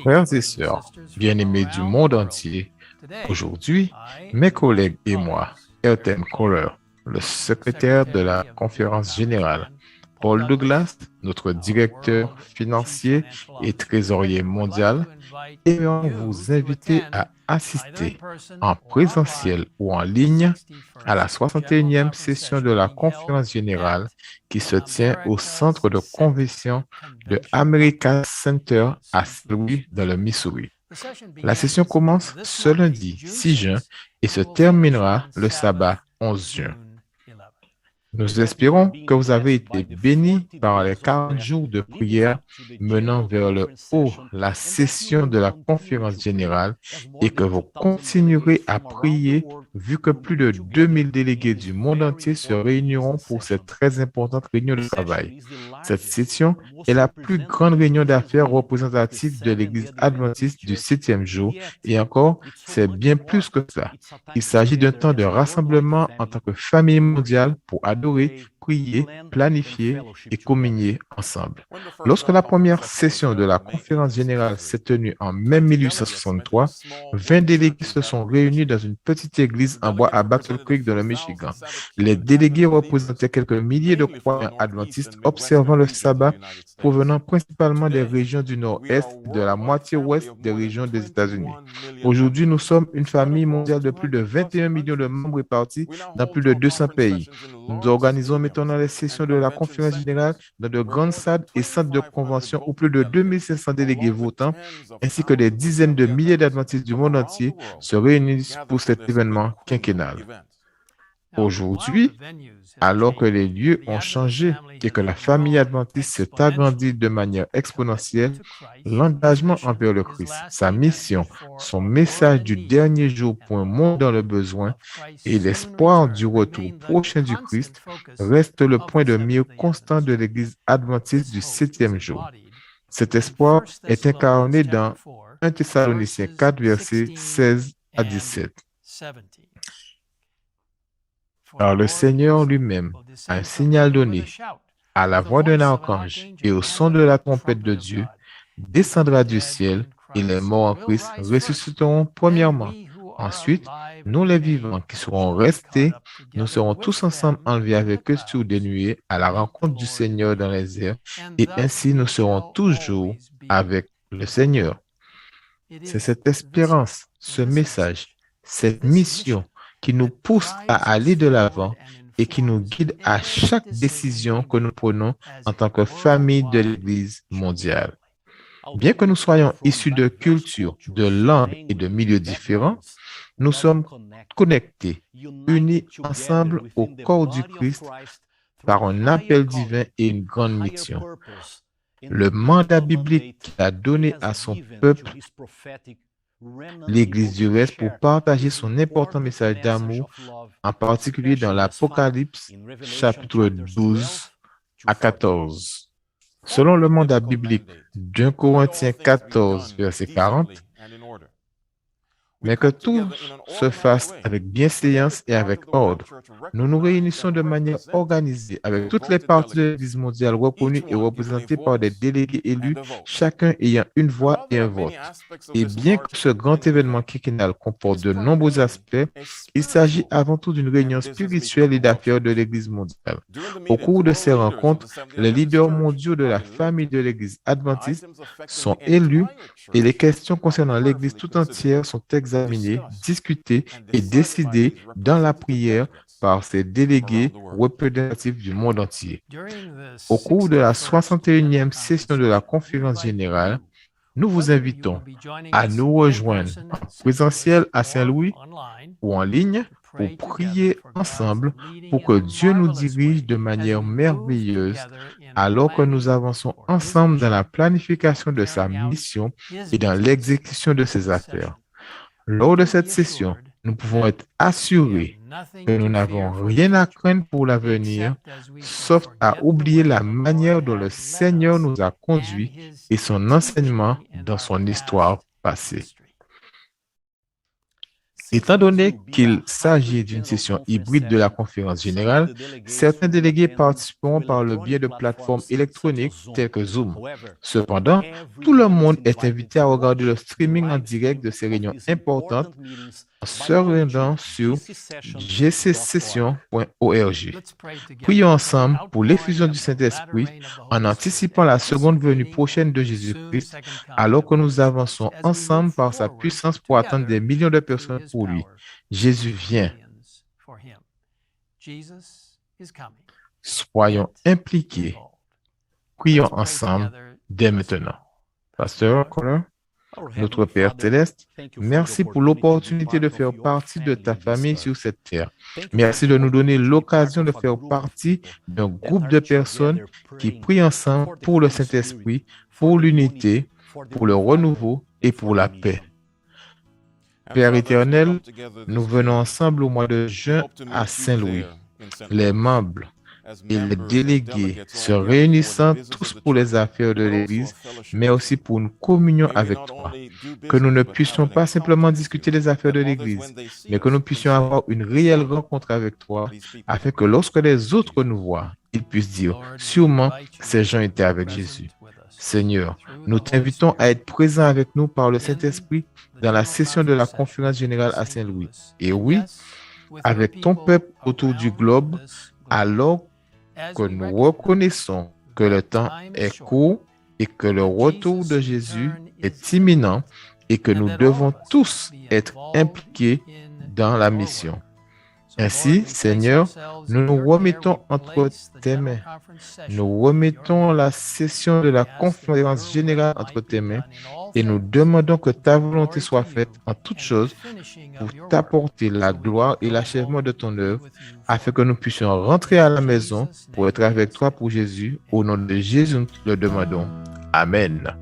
Frères et sœurs, bien-aimés du monde entier, aujourd'hui, mes collègues et moi, Elton Kohler, le secrétaire de la conférence générale, Paul Douglas, notre directeur financier et trésorier mondial, aimerions vous inviter à assister en présentiel ou en ligne à la 61e session de la conférence générale qui se tient au centre de convention de America Center à Saint-Louis dans le Missouri. La session commence ce lundi 6 juin et se terminera le sabbat 11 juin. Nous espérons que vous avez été bénis par les 40 jours de prière menant vers le haut la session de la conférence générale et que vous continuerez à prier vu que plus de 2000 délégués du monde entier se réuniront pour cette très importante réunion de travail. Cette session est la plus grande réunion d'affaires représentative de l'Église adventiste du 7e jour et encore, c'est bien plus que ça. Il s'agit d'un temps de rassemblement en tant que famille mondiale pour adorer, prier, planifier et communier ensemble. Lorsque la première session de la conférence générale s'est tenue en mai 1863, 20 délégués se sont réunis dans une petite église en bois à Battle Creek dans le Michigan. Les délégués représentaient quelques milliers de croyants adventistes observant le sabbat provenant principalement des régions du nord-est et de la moitié ouest des régions des États-Unis. Aujourd'hui, nous sommes une famille mondiale de plus de 21 millions de membres répartis dans plus de 200 pays. Nous organisons maintenant les sessions de la conférence générale dans de grandes salles et centres de convention où plus de 2500 délégués votants ainsi que des dizaines de milliers d'adventistes du monde entier se réunissent pour cet événement quinquennal. Aujourd'hui, alors que les lieux ont changé et que la famille adventiste s'est agrandie de manière exponentielle, l'engagement envers le Christ, sa mission, son message du dernier jour pour un monde dans le besoin et l'espoir du retour prochain du Christ restent le point de mire constant de l'Église adventiste du 7e jour. Cet espoir est incarné dans 1 Thessaloniciens 4, versets 16 à 17. Car le Seigneur lui-même a un signal donné, à la voix d'un archange et au son de la trompette de Dieu, descendra du ciel et les morts en Christ ressusciteront premièrement. Ensuite, nous les vivants qui serons restés, nous serons tous ensemble enlevés avec eux sur des nuées à la rencontre du Seigneur dans les airs et ainsi nous serons toujours avec le Seigneur. C'est cette espérance, ce message, cette mission qui nous pousse à aller de l'avant et qui nous guide à chaque décision que nous prenons en tant que famille de l'Église mondiale. Bien que nous soyons issus de cultures, de langues et de milieux différents, nous sommes connectés, unis ensemble au corps du Christ par un appel divin et une grande mission. Le mandat biblique qu'il a donné à son peuple, l'Église du reste, pour partager son important message d'amour, en particulier dans l'Apocalypse, chapitre 12 à 14. Selon le mandat biblique d'1 Corinthiens 14, verset 40, mais que tout se fasse avec bienséance et avec ordre. Nous nous réunissons de manière organisée avec toutes les parties de l'Église mondiale reconnues et représentées par des délégués élus, chacun ayant une voix et un vote. Et bien que ce grand événement quinquennal comporte de nombreux aspects, il s'agit avant tout d'une réunion spirituelle et d'affaires de l'Église mondiale. Au cours de ces rencontres, les leaders mondiaux de la famille de l'Église adventiste sont élus et les questions concernant l'Église tout entière sont examinées, discutées et décidées dans la prière par ces délégués représentatifs du monde entier. Au cours de la 61e session de la conférence générale, nous vous invitons à nous rejoindre en présentiel à Saint-Louis ou en ligne pour prier ensemble pour que Dieu nous dirige de manière merveilleuse alors que nous avançons ensemble dans la planification de sa mission et dans l'exécution de ses affaires. Lors de cette session, nous pouvons être assurés que nous n'avons rien à craindre pour l'avenir, sauf à oublier la manière dont le Seigneur nous a conduits et son enseignement dans son histoire passée. Étant donné qu'il s'agit d'une session hybride de la conférence générale, certains délégués participeront par le biais de plateformes électroniques telles que Zoom. Cependant, tout le monde est invité à regarder le streaming en direct de ces réunions importantes en se rendant sur gcsession.org. Prions ensemble pour l'effusion du Saint-Esprit en anticipant la seconde venue prochaine de Jésus-Christ, alors que nous avançons ensemble par sa puissance pour atteindre des millions de personnes pour lui. Jésus vient. Soyons impliqués. Prions ensemble dès maintenant. Pasteur Connor, notre Père céleste, merci pour l'opportunité de faire partie de ta famille sur cette terre. Merci de nous donner l'occasion de faire partie d'un groupe de personnes qui prient ensemble pour le Saint-Esprit, pour l'unité, pour le renouveau et pour la paix. Père éternel, nous venons ensemble au mois de juin à Saint-Louis. Les membres et les délégués se réunissant tous pour les affaires de l'Église, mais aussi pour une communion avec toi. Que nous ne puissions pas simplement discuter des affaires de l'Église, mais que nous puissions avoir une réelle rencontre avec toi, afin que lorsque les autres nous voient, ils puissent dire, sûrement, ces gens étaient avec Jésus. Seigneur, nous t'invitons à être présent avec nous par le Saint-Esprit dans la session de la conférence générale à Saint-Louis. Et oui, avec ton peuple autour du globe, alors que nous reconnaissons que le temps est court et que le retour de Jésus est imminent et que nous devons tous être impliqués dans la mission. Ainsi, Seigneur, nous nous remettons entre tes mains. Nous remettons la session de la conférence générale entre tes mains et nous demandons que ta volonté soit faite en toutes choses pour t'apporter la gloire et l'achèvement de ton œuvre, afin que nous puissions rentrer à la maison pour être avec toi pour Jésus. Au nom de Jésus, nous le demandons. Amen.